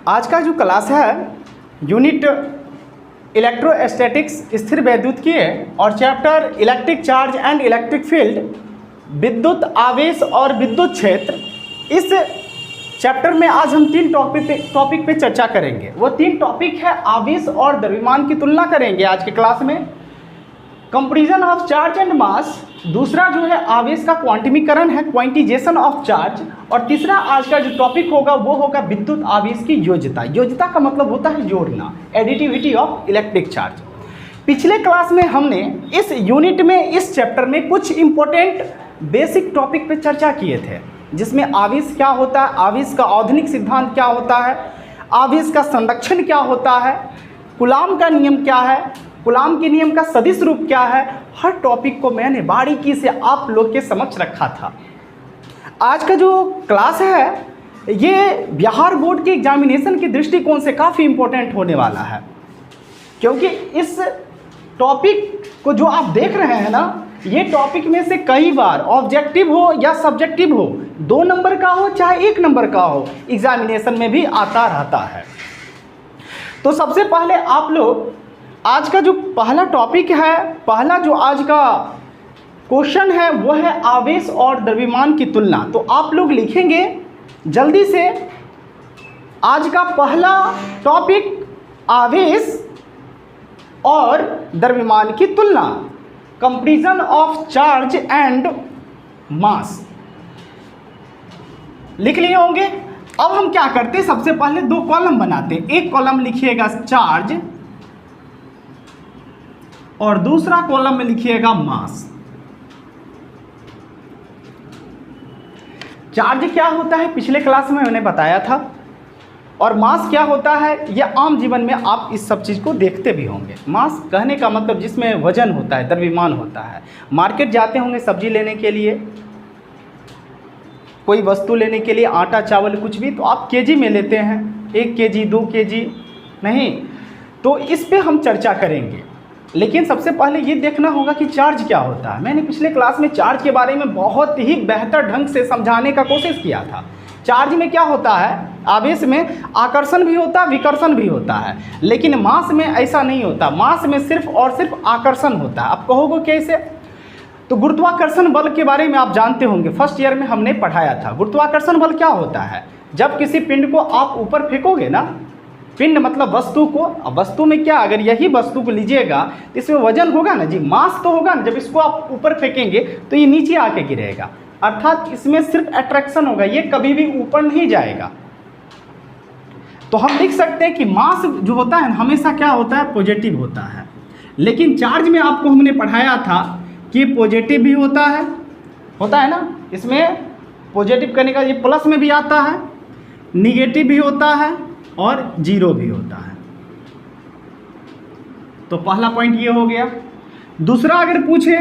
आज का जो क्लास है यूनिट इलेक्ट्रोस्टैटिक्स स्थिर वैद्युतिकीय और chapter electric charge and electric field विद्युत आवेश और विद्युत क्षेत्र। इस चैप्टर में आज हम तीन टॉपिक पे चर्चा करेंगे। वो तीन टॉपिक है आवेश और द्रव्यमान की तुलना करेंगे आज के क्लास में, comparison of charge and mass, दूसरा जो है आवेश का क्वांटिमीकरण है क्वांटिजेशन ऑफ चार्ज, और तीसरा आज का जो टॉपिक होगा वो होगा विद्युत आवेश की योज्यता। योज्यता का मतलब होता है जोड़ना, एडिटिविटी ऑफ इलेक्ट्रिक चार्ज। पिछले क्लास में हमने इस यूनिट में इस चैप्टर में कुछ इंपॉर्टेंट बेसिक टॉपिक पे चर्चा किए थे, जिसमें आवेश क्या होता है, आवेश का आधुनिक सिद्धांत क्या होता है, आवेश का संरक्षण क्या होता है, कूलाम का नियम क्या है, कूलाम के नियम का सदिश रूप क्या है। हर टॉपिक को मैंने बारीकी से आप लोग के समक्ष रखा था। आज का जो क्लास है ये बिहार बोर्ड के एग्जामिनेशन के दृष्टिकोण से काफ़ी इम्पोर्टेंट होने वाला है, क्योंकि इस टॉपिक को जो आप देख रहे हैं ना, ये टॉपिक में से कई बार ऑब्जेक्टिव हो या सब्जेक्टिव हो, 2 नंबर का हो चाहे 1 नंबर का हो, एग्जामिनेशन में भी आता रहता है। तो सबसे पहले आप लोग आज का जो पहला टॉपिक है, पहला जो आज का क्वेश्चन है वो है आवेश और द्रव्यमान की तुलना। तो आप लोग लिखेंगे जल्दी से, आज का पहला टॉपिक आवेश और द्रव्यमान की तुलना, comparison of charge and mass. लिख लिए होंगे। अब हम क्या करते हैं, सबसे पहले 2 कॉलम बनाते हैं। एक कॉलम लिखिएगा चार्ज और दूसरा कॉलम में लिखिएगा मास। चार्ज क्या होता है पिछले क्लास में मैंने बताया था, और मास क्या होता है ये आम जीवन में आप इस सब चीज़ को देखते भी होंगे। मास कहने का मतलब जिसमें वजन होता है, द्रव्यमान होता है। मार्केट जाते होंगे सब्जी लेने के लिए, कोई वस्तु लेने के लिए, आटा चावल कुछ भी, तो आप केजी में लेते हैं, 1 केजी 2 केजी नहीं। तो इस पे हम चर्चा करेंगे, लेकिन सबसे पहले ये देखना होगा कि चार्ज क्या होता है। मैंने पिछले क्लास में चार्ज के बारे में बहुत ही बेहतर ढंग से समझाने का कोशिश किया था। चार्ज में क्या होता है, आवेश में आकर्षण भी होता है, विकर्षण भी होता है, लेकिन मास में ऐसा नहीं होता। मास में सिर्फ और सिर्फ आकर्षण होता है। आप कहोगे कैसे? तो गुरुत्वाकर्षण बल के बारे में आप जानते होंगे, फर्स्ट ईयर में हमने पढ़ाया था। गुरुत्वाकर्षण बल क्या होता है, जब किसी पिंड को आप ऊपर फेंकोगे ना, पिंड मतलब वस्तु को, वस्तु में क्या, अगर यही वस्तु को लीजिएगा तो इसमें वजन होगा ना जी, मास तो होगा ना। जब इसको आप ऊपर फेंकेंगे तो ये नीचे आके गिरेगा, अर्थात इसमें सिर्फ अट्रैक्शन होगा, ये कभी भी ऊपर नहीं जाएगा। तो हम लिख सकते हैं कि मास जो होता है हमेशा क्या होता है, पॉजिटिव होता है। लेकिन चार्ज में आपको हमने पढ़ाया था कि पॉजिटिव भी होता है ना, इसमें पॉजिटिव करने का ये प्लस में भी आता है, निगेटिव भी होता है और 0 भी होता है। तो पहला पॉइंट ये हो गया। दूसरा अगर पूछे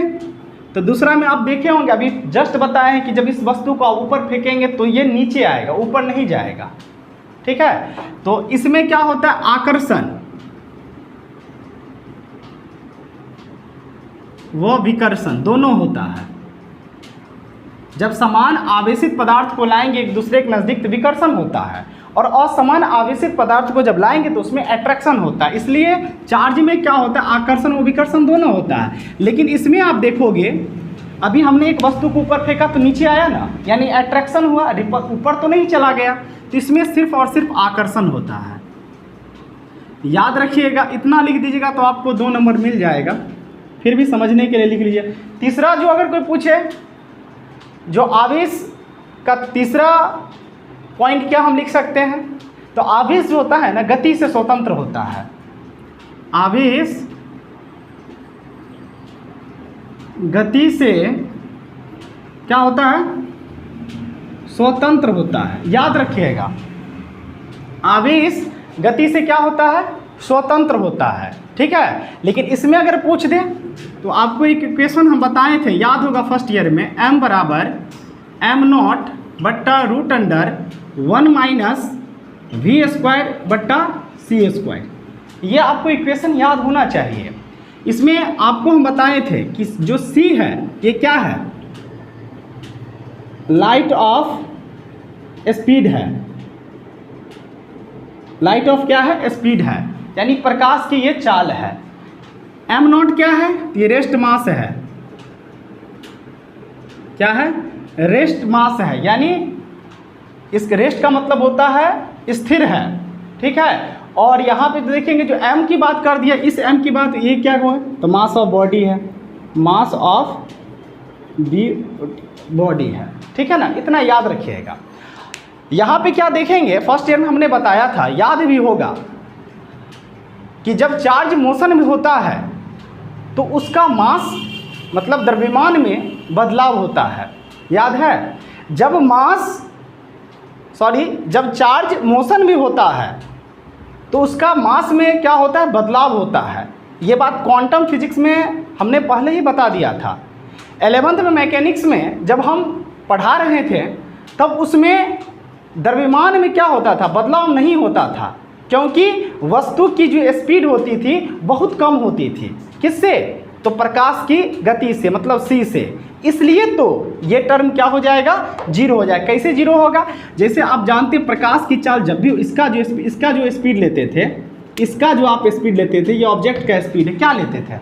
तो दूसरा में आप देखे होंगे, अभी जस्ट बताए हैं कि जब इस वस्तु को आप ऊपर फेंकेंगे तो ये नीचे आएगा, ऊपर नहीं जाएगा। ठीक है, तो इसमें क्या होता है, आकर्षण व विकर्षण दोनों होता है। जब समान आवेशित पदार्थ को लाएंगे एक दूसरे के नज़दीक तो विकर्षण होता है, और असमान आवेशित पदार्थ को जब लाएंगे तो उसमें अट्रैक्शन होता है। इसलिए चार्ज में क्या होता है, आकर्षण और विकर्षण दोनों होता है। लेकिन इसमें आप देखोगे, अभी हमने एक वस्तु को ऊपर फेंका तो नीचे आया ना, यानी अट्रैक्शन हुआ, ऊपर तो नहीं चला गया। तो इसमें सिर्फ और सिर्फ आकर्षण होता है। याद रखिएगा, इतना लिख दीजिएगा तो आपको 2 नंबर मिल जाएगा। फिर भी समझने के लिए लिख लीजिए। तीसरा जो अगर कोई पूछे, जो आवेश का तीसरा पॉइंट क्या हम लिख सकते हैं, तो आवेश जो होता है ना गति से स्वतंत्र होता है। आवेश गति से क्या होता है, स्वतंत्र होता है। याद रखिएगा, आवेश गति से क्या होता है, स्वतंत्र होता है। ठीक है, लेकिन इसमें अगर पूछ दे तो आपको एक इक्वेशन हम बताए थे, याद होगा फर्स्ट ईयर में, m बराबर m0 बट्टा रूट अंडर 1 माइनस v² बट्टा c²। ये आपको इक्वेशन याद होना चाहिए। इसमें आपको हम बताए थे कि जो c है ये क्या है, लाइट ऑफ स्पीड है, लाइट ऑफ क्या है? स्पीड है, यानी प्रकाश की ये चाल है। एम नॉट क्या है? ये रेस्ट मास है। क्या है? रेस्ट मास है, यानी इस रेस्ट का मतलब होता है स्थिर है, ठीक है। और यहाँ पे देखेंगे जो एम की बात कर दिया, इस एम की बात, ये क्या हुआ? तो मास ऑफ बॉडी है, मास ऑफ दी बॉडी है, ठीक है ना। इतना याद रखिएगा। यहाँ पे क्या देखेंगे, फर्स्ट ईयर में हमने बताया था, याद भी होगा कि जब चार्ज मोशन में होता है तो उसका मास मतलब द्रव्यमान में बदलाव होता है, याद है। जब चार्ज मोशन में होता है तो उसका मास में क्या होता है? बदलाव होता है। ये बात क्वांटम फिजिक्स में हमने पहले ही बता दिया था। 11th में मैकेनिक्स में जब हम पढ़ा रहे थे तब उसमें द्रव्यमान में क्या होता था? बदलाव नहीं होता था, क्योंकि वस्तु की जो स्पीड होती थी बहुत कम होती थी। किससे? तो प्रकाश की गति से, मतलब c से। इसलिए तो ये टर्म क्या हो जाएगा? जीरो हो जाएगा। कैसे जीरो होगा? जैसे आप जानते हैं प्रकाश की चाल जब भी इसका जो स्पीड लेते थे, इसका जो आप स्पीड लेते थे, ये ऑब्जेक्ट का स्पीड है, क्या लेते थे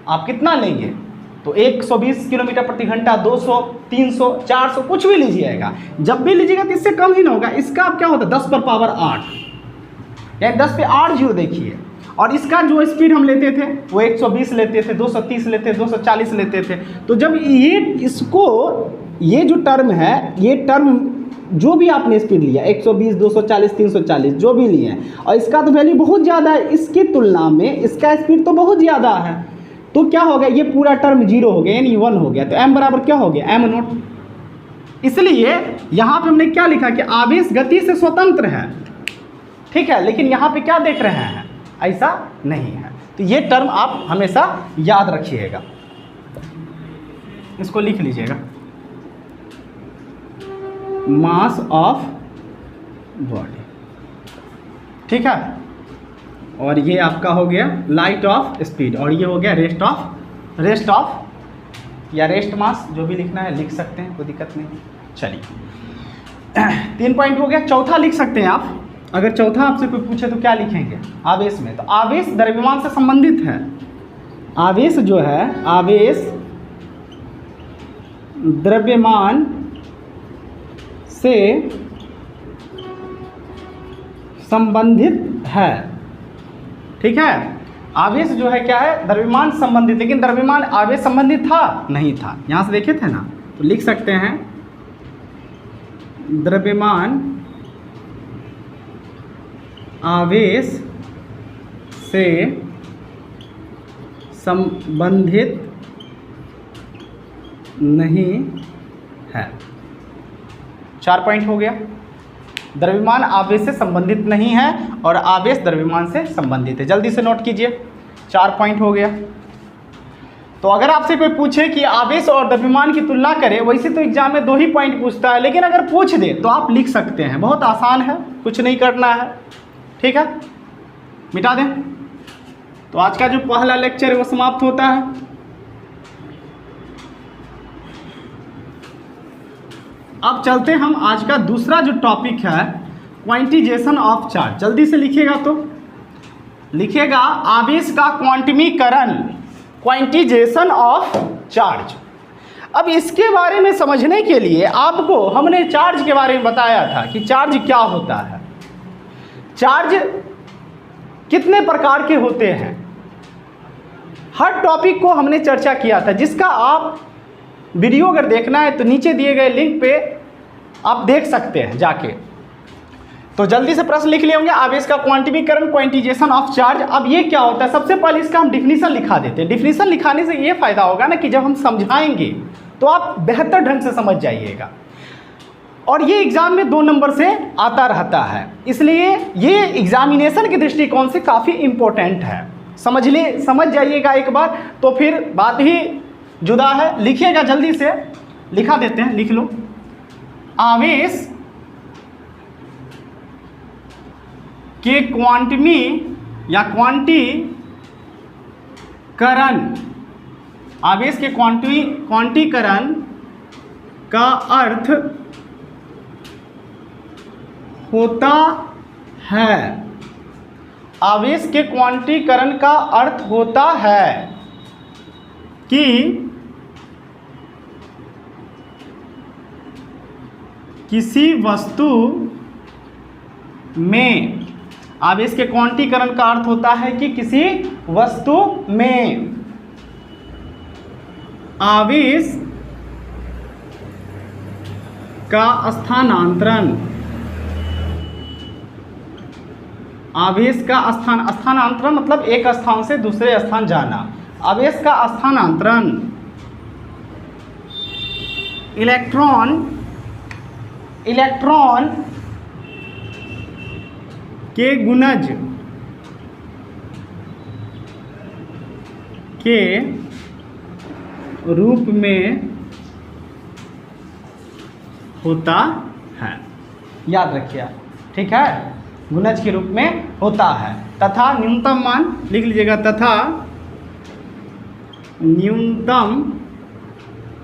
आप? कितना लेंगे? तो 120 किलोमीटर प्रति घंटा, 200, 300, 400, कुछ भी लीजिएगा। जब भी लीजिएगा तो इससे कम ही ना होगा। इसका अब क्या होता है? 10 पर पावर 8, यानी 10 पे 8 जीरो देखिए। और इसका जो स्पीड हम लेते थे वो 120 लेते थे, 230 लेते थे, 240 लेते थे। तो जब ये जो टर्म है, ये टर्म जो भी आपने स्पीड लिया 120, 240, 340 जो भी लिए, और इसका तो वैल्यू बहुत ज़्यादा है, इसकी तुलना में इसका स्पीड तो बहुत ज़्यादा है, तो क्या हो गया? ये पूरा टर्म जीरो हो गया, यानी 1 हो गया। तो m बराबर क्या हो गया? m not. इसलिए यहाँ पे हमने क्या लिखा कि आवेश गति से स्वतंत्र है, ठीक है। लेकिन यहाँ पे क्या देख रहे हैं? ऐसा नहीं है। तो ये टर्म आप हमेशा याद रखिएगा, इसको लिख लीजिएगा, मास ऑफ बॉडी, ठीक है। और ये आपका हो गया लाइट ऑफ स्पीड, और ये हो गया रेस्ट ऑफ या रेस्ट मास, जो भी लिखना है लिख सकते हैं, कोई दिक्कत नहीं। चलिए 3 पॉइंट हो गया। चौथा लिख सकते हैं आप। अगर चौथा आपसे कोई पूछे तो क्या लिखेंगे? आवेश में, तो आवेश द्रव्यमान से संबंधित है। आवेश जो है, आवेश द्रव्यमान से संबंधित है, ठीक है। आवेश जो है क्या है? द्रव्यमान संबंधित। लेकिन द्रव्यमान आवेश संबंधित था? नहीं था। यहाँ से देखे थे ना, तो लिख सकते हैं द्रव्यमान आवेश से संबंधित नहीं है। 4 पॉइंट हो गया। द्रव्यमान आवेश से संबंधित नहीं है और आवेश द्रव्यमान से संबंधित है। जल्दी से नोट कीजिए, 4 पॉइंट हो गया। तो अगर आपसे कोई पूछे कि आवेश और द्रव्यमान की तुलना करें, वैसे तो एग्जाम में 2 ही पॉइंट पूछता है, लेकिन अगर पूछ दे तो आप लिख सकते हैं। बहुत आसान है, कुछ नहीं करना है, ठीक है। मिटा दें। तो आज का जो पहला लेक्चर है वो समाप्त होता है। अब चलते हम आज का दूसरा जो टॉपिक है, क्वांटिजेशन ऑफ चार्ज। जल्दी से लिखिएगा, तो लिखिएगा आवेश का क्वांटमीकरण, क्वांटिजेशन ऑफ चार्ज। अब इसके बारे में समझने के लिए आपको हमने चार्ज के बारे में बताया था कि चार्ज क्या होता है, चार्ज कितने प्रकार के होते हैं। हर टॉपिक को हमने चर्चा किया था, जिसका आप वीडियो अगर देखना है तो नीचे दिए गए लिंक पे आप देख सकते हैं जाके। तो जल्दी से प्रश्न लिख लिए होंगे, आवेश का क्वांटिमीकरण, क्वांटिजेशन ऑफ चार्ज। अब ये क्या होता है? सबसे पहले इसका हम डिफिनीशन लिखा देते हैं। डिफिनीशन लिखाने से ये फायदा होगा ना कि जब हम समझाएंगे तो आप बेहतर ढंग से समझ जाइएगा। और ये एग्जाम में 2 नंबर से आता रहता है, इसलिए ये एग्जामिनेशन के दृष्टिकोण से काफ़ी इम्पोर्टेंट है। समझ जाइएगा एक बार, तो फिर बात ही जुदा है। लिखिएगा, जल्दी से लिखा देते हैं, लिख लो। आवेश के क्वांटमी या क्वांटीकरण, आवेश के क्वांटीकरण का अर्थ होता है आवेश के क्वांटीकरण का अर्थ होता है कि किसी वस्तु में, आवेश के क्वांटीकरण का अर्थ होता है कि किसी वस्तु में आवेश का स्थानांतरण, आवेश का स्थानांतरण मतलब एक स्थान से दूसरे स्थान जाना, आवेश का स्थानांतरण इलेक्ट्रॉन के गुणज के रूप में होता है। याद रखिए, ठीक है, गुणज के रूप में होता है। तथा न्यूनतम मान लिख लीजिएगा, तथा न्यूनतम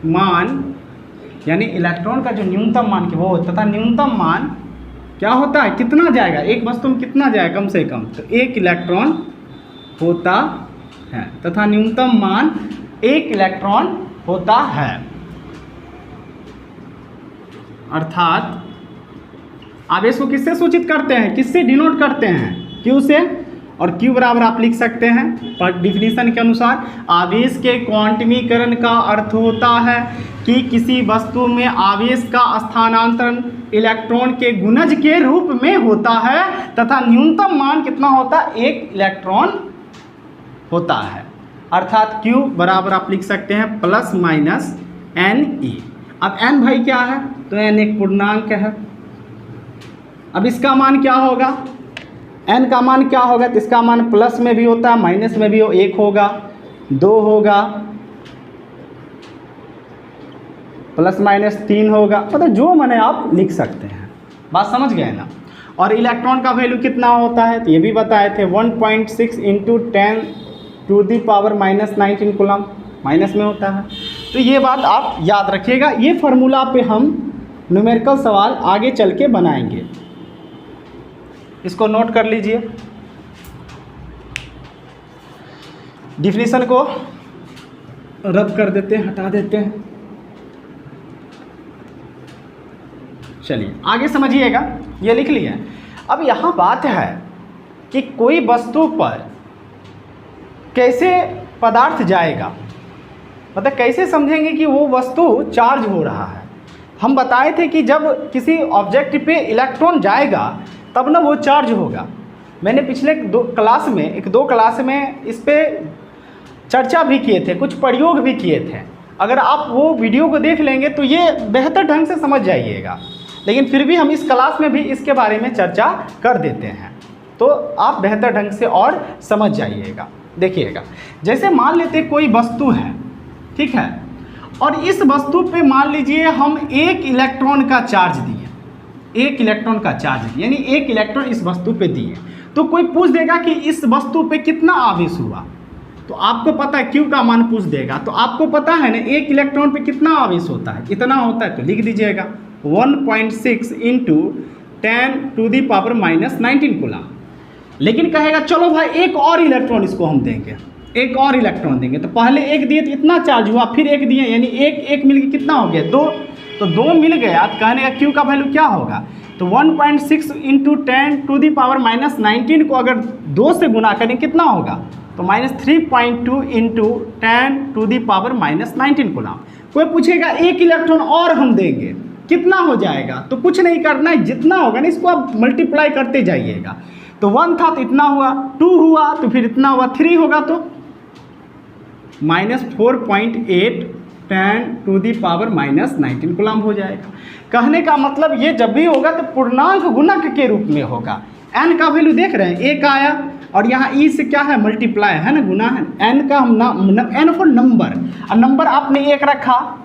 मान यानी इलेक्ट्रॉन का जो न्यूनतम मान की वो, तथा न्यूनतम मान क्या होता है, कितना जाएगा एक वस्तु में, कितना जाएगा कम से कम, तो 1 इलेक्ट्रॉन होता है। तथा न्यूनतम मान 1 इलेक्ट्रॉन होता है। अर्थात आवेश को किससे सूचित करते हैं, किससे डिनोट करते हैं, क्यू से, और क्यू बराबर आप लिख सकते हैं पर डिफिनीशन के अनुसार आवेश के क्वांटमीकरण का अर्थ होता है कि किसी वस्तु में आवेश का स्थानांतरण इलेक्ट्रॉन के गुणज के रूप में होता है तथा न्यूनतम मान कितना होता है, 1 इलेक्ट्रॉन होता है। अर्थात Q बराबर आप लिख सकते हैं प्लस माइनस NE। अब N भाई क्या है, तो N एक पूर्णांक है। अब इसका मान क्या होगा, N का मान क्या होगा, तो इसका मान प्लस में भी होता है माइनस में भी 1 होगा, 2 होगा, प्लस माइनस 3 होगा, मतलब जो माने आप लिख सकते हैं। बात समझ गए ना। और इलेक्ट्रॉन का वैल्यू कितना होता है, तो ये भी बताए थे 1.6 × 10⁻⁻19 कूलम, माइनस में होता है। तो ये बात आप याद रखिएगा। ये फार्मूला पे हम न्यूमेरिकल सवाल आगे चल के बनाएंगे, इसको नोट कर लीजिए। डिफिनीशन को रद्द कर देते हैं, हटा देते हैं। चलिए आगे समझिएगा, ये लिख लिया। अब यहाँ बात है कि कोई वस्तु पर कैसे पदार्थ जाएगा, मतलब कैसे समझेंगे कि वो वस्तु चार्ज हो रहा है। हम बताए थे कि जब किसी ऑब्जेक्ट पे इलेक्ट्रॉन जाएगा तब ना वो चार्ज होगा। मैंने पिछले 2 क्लास में इस पे चर्चा भी किए थे, कुछ प्रयोग भी किए थे। अगर आप वो वीडियो को देख लेंगे तो ये बेहतर ढंग से समझ जाइएगा, लेकिन फिर भी हम इस क्लास में भी इसके बारे में चर्चा कर देते हैं, तो आप बेहतर ढंग से और समझ जाइएगा। देखिएगा, जैसे मान लेते कोई वस्तु है, ठीक है, और इस वस्तु पे मान लीजिए हम 1 इलेक्ट्रॉन का चार्ज दिए, 1 इलेक्ट्रॉन का चार्ज दिए, यानी 1 इलेक्ट्रॉन इस वस्तु पे दिए। तो कोई पूछ देगा कि इस वस्तु पे कितना आवेश हुआ, तो आपको पता है Q का मान पूछ देगा, तो आपको पता है ना 1 इलेक्ट्रॉन पे कितना आवेश होता है, इतना होता है, तो लिख दीजिएगा 1.6 × 10⁻⁻19 कूलम। लेकिन कहेगा चलो भाई एक और इलेक्ट्रॉन इसको हम देंगे, एक और इलेक्ट्रॉन देंगे, तो पहले 1 दिए तो इतना चार्ज हुआ, फिर 1 दिए यानी 1 मिल के कितना हो गया, 2, तो 2 मिल गया। तो कहने का Q का वैल्यू क्या होगा, तो 1.6 × 10⁻⁻19 को अगर 2 से गुना करें कितना होगा, तो -3.2 × 10⁻⁻19 कूलम। कोई पूछेगा 1 इलेक्ट्रॉन और हम देंगे कितना हो जाएगा, तो कुछ नहीं करना है, जितना होगा ना इसको आप मल्टीप्लाई करते जाइएगा। तो 1 था तो इतना हुआ, 2 हुआ तो फिर इतना हुआ, 3 होगा तो -4.8 10⁻⁻19 कूलम हो जाएगा। कहने का मतलब ये जब भी होगा तो पूर्णांक गुणक के रूप में होगा। n का वैल्यू देख रहे हैं 1 आया, और यहाँ e से क्या है, मल्टीप्लाई है ना, गुना है। n का हम n फॉर नंबर, और नंबर आपने 1 रखा,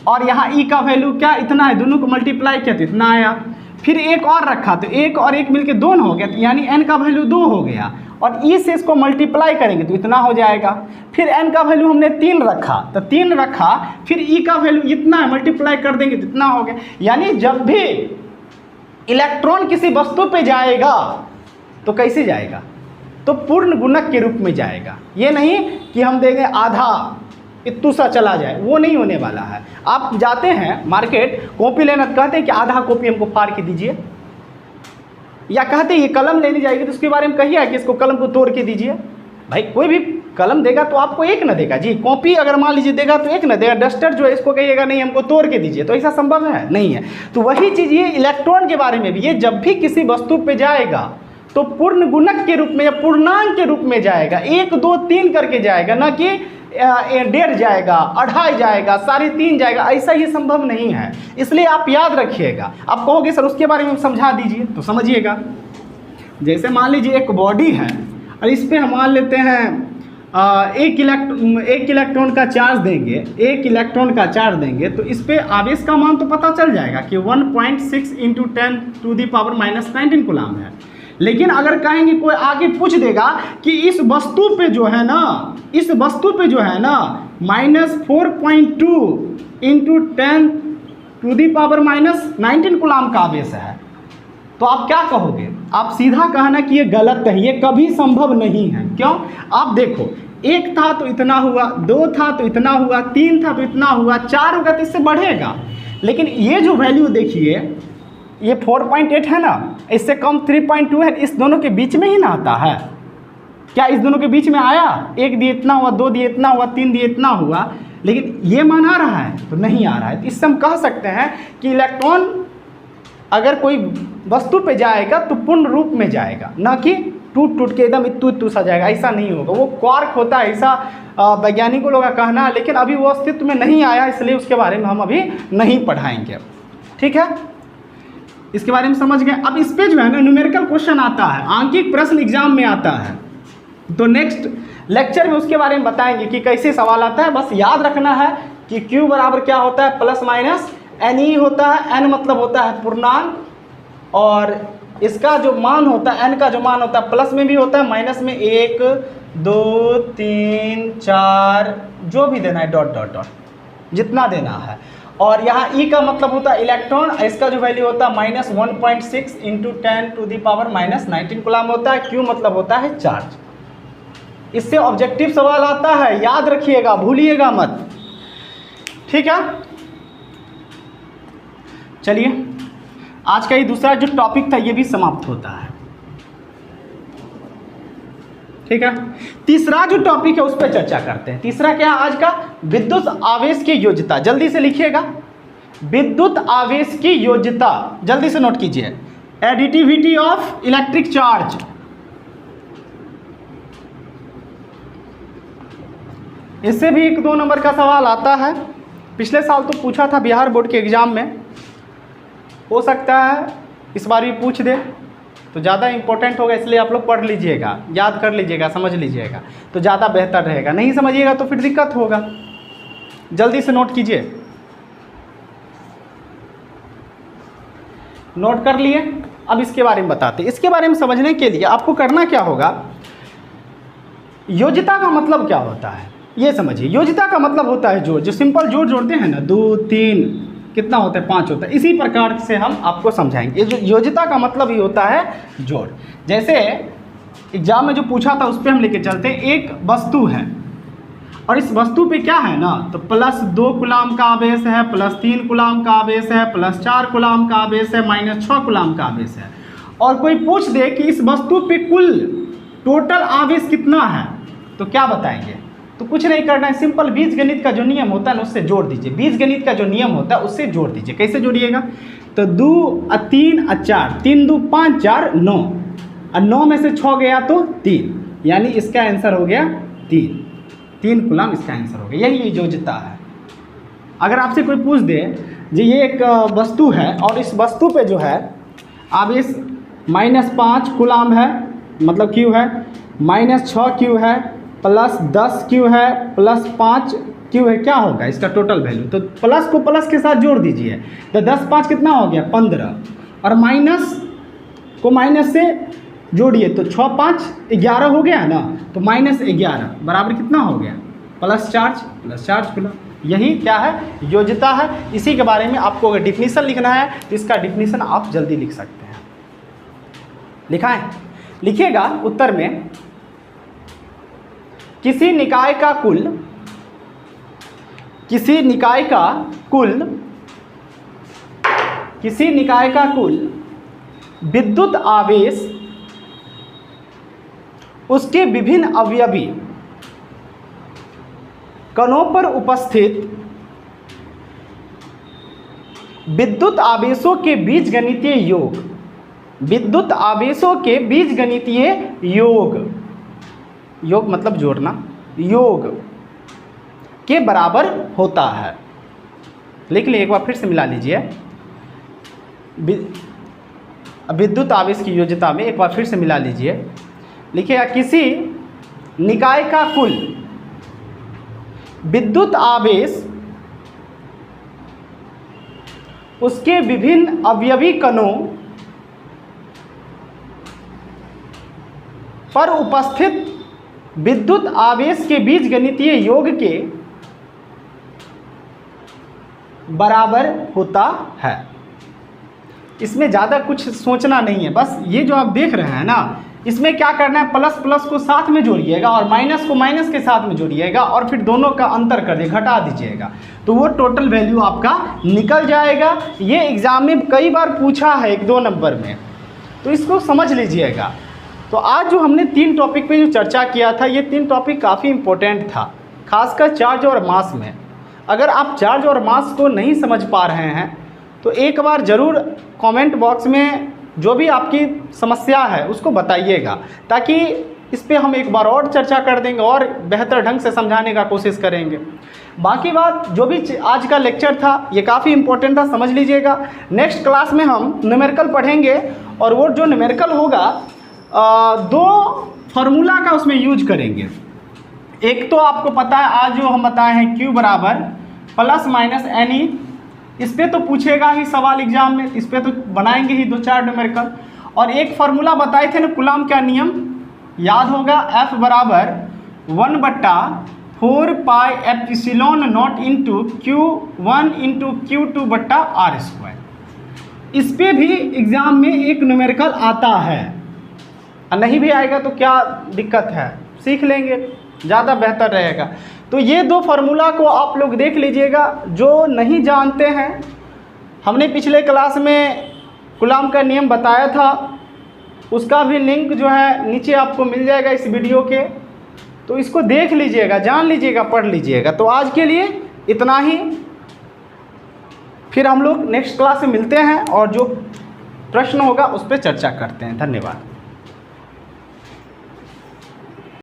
और यहाँ e का वैल्यू क्या इतना है, दोनों को मल्टीप्लाई किया तो इतना आया। फिर 1 और रखा तो 1 और 1 मिलके 2 हो गया, तो यानी n का वैल्यू 2 हो गया, और e से इसको मल्टीप्लाई करेंगे तो इतना हो जाएगा। फिर n का वैल्यू हमने 3 रखा, तो 3 रखा, फिर e का वैल्यू इतना है, मल्टीप्लाई कर देंगे तो इतना हो गया। यानी जब भी इलेक्ट्रॉन किसी वस्तु पे जाएगा तो कैसे जाएगा, तो पूर्ण गुणक के रूप में जाएगा। ये नहीं कि हम देंगे आधा इतू सा चला जाए, वो नहीं होने वाला है। आप जाते हैं मार्केट कॉपी लेना तो कहते हैं कि आधा कॉपी हमको फाड़ के दीजिए, या कहते हैं ये कलम लेने जाएगी तो उसके बारे में कहिए कि इसको कलम को तोड़ के दीजिए। भाई कोई भी कलम देगा तो आपको एक न देगा जी, कॉपी अगर मान लीजिए देगा तो एक न देगा। डस्टर जो है इसको कहिएगा नहीं हमको तोड़ के दीजिए, तो ऐसा संभव है नहीं है। तो वही चीज़ ये इलेक्ट्रॉन के बारे में भी, ये जब भी किसी वस्तु पे जाएगा तो पूर्ण गुणक के रूप में या पूर्णांक के रूप में जाएगा, 1 2 3 करके जाएगा, ना कि 1.5 जाएगा, 2.5 जाएगा, 3.5 जाएगा, ऐसा ही संभव नहीं है। इसलिए आप याद रखिएगा। आप कहोगे सर उसके बारे में समझा दीजिए, तो समझिएगा। जैसे मान लीजिए एक बॉडी है और इस पर हम मान लेते हैं एक इलेक्ट्रॉन का चार्ज देंगे, 1 इलेक्ट्रॉन का चार्ज देंगे, तो इस पर आवेश का मान तो पता चल जाएगा कि 1.6 × 10⁻⁻19 कूलम है। लेकिन अगर कहेंगे कोई आगे पूछ देगा कि इस वस्तु पे जो है ना, इस वस्तु पे जो है ना -4.2 × 10⁻⁻19 कूलम का आवेश है, तो आप क्या कहोगे? आप सीधा कहना कि ये गलत है, ये कभी संभव नहीं है। क्यों? आप देखो, 1 था तो इतना हुआ, 2 था तो इतना हुआ, 3 था तो इतना हुआ, 4 होगा तो इससे बढ़ेगा। लेकिन ये जो वैल्यू देखिए, ये 4.8 है ना, इससे कम 3.2 है, इस दोनों के बीच में ही ना आता है। क्या इस दोनों के बीच में आया? 1 दिए इतना हुआ, 2 दिए इतना हुआ, 3 दिए इतना हुआ, लेकिन ये मान आ रहा है तो नहीं आ रहा है। तो इससे हम कह सकते हैं कि इलेक्ट्रॉन अगर कोई वस्तु पे जाएगा तो पूर्ण रूप में जाएगा, ना कि टूट के एकदम इत्तू सा जाएगा, ऐसा नहीं होगा। वो क्वार्क होता है, ऐसा वैज्ञानिकों लोगों का कहना है, लेकिन अभी वो अस्तित्व में नहीं आया, इसलिए उसके बारे में हम अभी नहीं पढ़ाएंगे। ठीक है, इसके बारे में समझ गए। अब इस पे जो है ना न्यूमेरिकल क्वेश्चन आता है, आंकिक प्रश्न एग्जाम में आता है, तो नेक्स्ट लेक्चर में उसके बारे में बताएंगे कि कैसे सवाल आता है। बस याद रखना है कि Q बराबर क्या होता है, ±NE होता है। N मतलब होता है पूर्णांक, और इसका जो मान होता है, N का जो मान होता है, प्लस में भी होता है, माइनस में 1 2 3 4 जो भी देना है, डॉट डॉट डॉट जितना देना है। और यहाँ E का मतलब होता है इलेक्ट्रॉन, इसका जो वैल्यू होता है -1.6 × 10⁻⁻19 कूलम होता है। Q मतलब होता है चार्ज। इससे ऑब्जेक्टिव सवाल आता है, याद रखिएगा, भूलिएगा मत। ठीक है, चलिए आज का ये दूसरा जो टॉपिक था ये भी समाप्त होता है। ठीक है, तीसरा जो टॉपिक है उस पर चर्चा करते हैं। तीसरा क्या है आज का? विद्युत आवेश की योज्यता। जल्दी से लिखिएगा, विद्युत आवेश की योज्यता, जल्दी से नोट कीजिए। Additivity of electric charge. इससे भी 1 2 नंबर का सवाल आता है। पिछले साल तो पूछा था बिहार बोर्ड के एग्जाम में, हो सकता है इस बार भी पूछ दे, तो ज़्यादा इंपॉर्टेंट होगा, इसलिए आप लोग पढ़ लीजिएगा, याद कर लीजिएगा, समझ लीजिएगा, तो ज़्यादा बेहतर रहेगा। नहीं समझिएगा तो फिर दिक्कत होगा। जल्दी से नोट कीजिए, नोट कर लिए। अब इसके बारे में बताते हैं। इसके बारे में समझने के लिए आपको करना क्या होगा, योज्यता का मतलब क्या होता है ये समझिए। योज्यता का मतलब होता है जोड़, जो सिंपल जोड़ जोड़ते हैं ना, 2 3 कितना होता है, 5 होता है। इसी प्रकार से हम आपको समझाएंगे। जो योज्यता का मतलब ही होता है जोड़। जैसे एग्जाम में जो पूछा था उस पर हम लेके चलते हैं। एक वस्तु है और इस वस्तु पे क्या है ना, तो +2 कूलम का आवेश है, +3 कूलम का आवेश है, +4 कूलम का आवेश है, -6 कूलम का आवेश है। और कोई पूछ दे कि इस वस्तु पे कुल टोटल आवेश कितना है, तो क्या बताएंगे? तो कुछ नहीं करना है, सिंपल बीजगणित का जो नियम होता है ना उससे जोड़ दीजिए। बीजगणित का जो नियम होता है उससे जोड़ दीजिए। कैसे जोड़िएगा? तो 2 3 4, 3 2 5 4 9, और 9 में से 6 गया तो 3, यानी इसका आंसर हो गया 3 कूलम इसका आंसर हो गया। यही योज्यता है। अगर आपसे कोई पूछ दे जी ये एक वस्तु है और इस वस्तु पे जो है आवेश -5 कूलम है, मतलब Q है, -6 Q है, +10 Q है, +5 Q है, क्या होगा इसका टोटल वैल्यू? तो प्लस को प्लस के साथ जोड़ दीजिए, तो 10 5 कितना हो गया 15, और माइनस को माइनस से जोड़िए तो 6 5 11 हो गया ना, तो -11 बराबर कितना हो गया, +4 कूलम। यही क्या है, योज्यता है। इसी के बारे में आपको अगर डिफिनीसन लिखना है तो इसका डिफिनीसन आप जल्दी लिख सकते हैं। लिखा है, लिखिएगा उत्तर में किसी निकाय का कुल विद्युत आवेश उसके विभिन्न अवयवी कणों पर उपस्थित विद्युत आवेशों के बीजगणितीय योग, विद्युत आवेशों के बीजगणितीय योग, योग मतलब जोड़ना, योग के बराबर होता है। लिख लीजिए, एक बार फिर से मिला लीजिए। विद्युत आवेश की योज्यता में एक बार फिर से मिला लीजिए। लिखिएगा, किसी निकाय का कुल विद्युत आवेश उसके विभिन्न अवयवी कणों पर उपस्थित विद्युत आवेश के बीजगणितीय योग के बराबर होता है। इसमें ज़्यादा कुछ सोचना नहीं है, बस ये जो आप देख रहे हैं ना, इसमें क्या करना है, प्लस प्लस को साथ में जोड़िएगा और माइनस को माइनस के साथ में जोड़िएगा और फिर दोनों का अंतर कर दे, घटा दीजिएगा, तो वो टोटल वैल्यू आपका निकल जाएगा। ये एग्ज़ाम में कई बार पूछा है 1-2 नंबर में, तो इसको समझ लीजिएगा। तो आज जो हमने 3 टॉपिक पे जो चर्चा किया था, ये 3 टॉपिक काफ़ी इम्पोर्टेंट था, खासकर चार्ज और मास में। अगर आप चार्ज और मास को नहीं समझ पा रहे हैं तो एक बार ज़रूर कमेंट बॉक्स में जो भी आपकी समस्या है उसको बताइएगा, ताकि इस पे हम एक बार और चर्चा कर देंगे और बेहतर ढंग से समझाने का कोशिश करेंगे। बाकी बात जो भी आज का लेक्चर था ये काफ़ी इम्पोर्टेंट था, समझ लीजिएगा। नेक्स्ट क्लास में हम न्यूमेरिकल पढ़ेंगे और वो जो न्यूमेरिकल होगा 2 फार्मूला का उसमें यूज करेंगे। एक तो आपको पता है, आज जो हम बताए हैं Q बराबर प्लस माइनस NE, इस पर तो पूछेगा ही सवाल एग्जाम में, इस पर तो बनाएंगे ही 2-4 न्यूमेरिकल। और एक फार्मूला बताए थे ना, कूलॉम का नियम याद होगा, F बराबर 1/4 pi epsilon not into Q1 into Q2 बट्टा R²। इस पर भी एग्ज़ाम में एक न्यूमेरिकल आता है, नहीं भी आएगा तो क्या दिक्कत है, सीख लेंगे, ज़्यादा बेहतर रहेगा। तो ये 2 फार्मूला को आप लोग देख लीजिएगा। जो नहीं जानते हैं, हमने पिछले क्लास में कूलॉम का नियम बताया था, उसका भी लिंक जो है नीचे आपको मिल जाएगा इस वीडियो के, तो इसको देख लीजिएगा, जान लीजिएगा, पढ़ लीजिएगा। तो आज के लिए इतना ही, फिर हम लोग नेक्स्ट क्लास में मिलते हैं और जो प्रश्न होगा उस पर चर्चा करते हैं। धन्यवाद।